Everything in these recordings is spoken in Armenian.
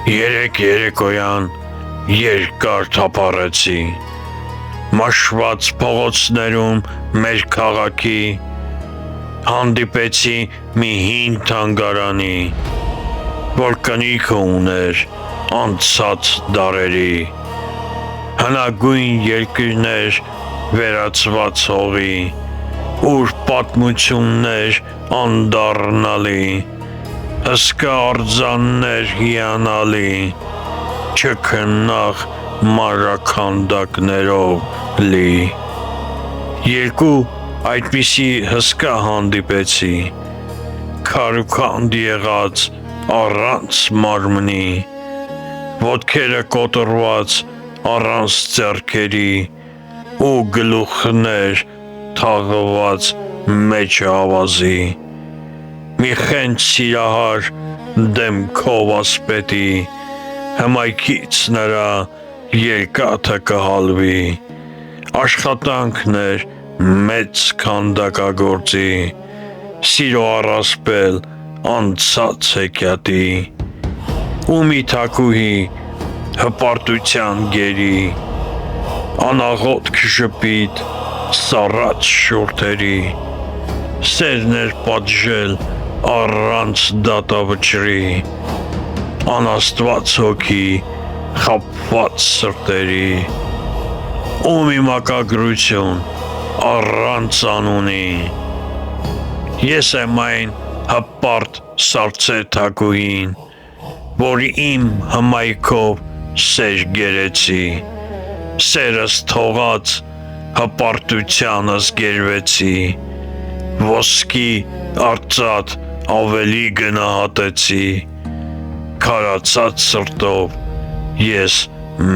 Երեք երեկոյան երկար թափառեցի, մաշված փողոցներում մեր քաղաքի, հանդիպեցի մի հին թանգարանի, որ կնիքը ուներ անցած դարերի, հնագույն երկրներ վերածված հողի, ուր պատմություններ անդառնալի, հսկա արձաններ հիանալի, չքնաղ մանրաքանդակներով լի։ Երկու այդպիսի հսկա հանդիպեցի, քարուքանդ եղած առանց մարմնի, ոտքերը կոտրված առանց ձեռքերի ու գլուխներ թաղված մեջ ավազի, մի խենթ սիրահար դեմքով ասպետի, հմայքից նրա երկաթը կհալվի, աշխատանքն էր մեծ քանդակագործի, սիրո առասպել անցած հեքիաթի, ու մի թագուհի հպարտության գերի, անաղոտ շպիտ սառած շուրթերի, սերն էր պատժել առանց դատավճռի, անաստված հոգի խաբված սրտերի, ու մի մակագրություն առանց անունի, ես եմ այն հպարտ սառցե թագուհին, որ իմ հմայքով սեր գերեցի, սերս թողած հպարտությանս գերվեցի, ոսկի արծաթ ավելի գնահատեցի, քարացած սրտով ես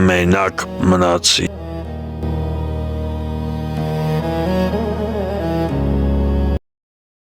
մենակ մնացի։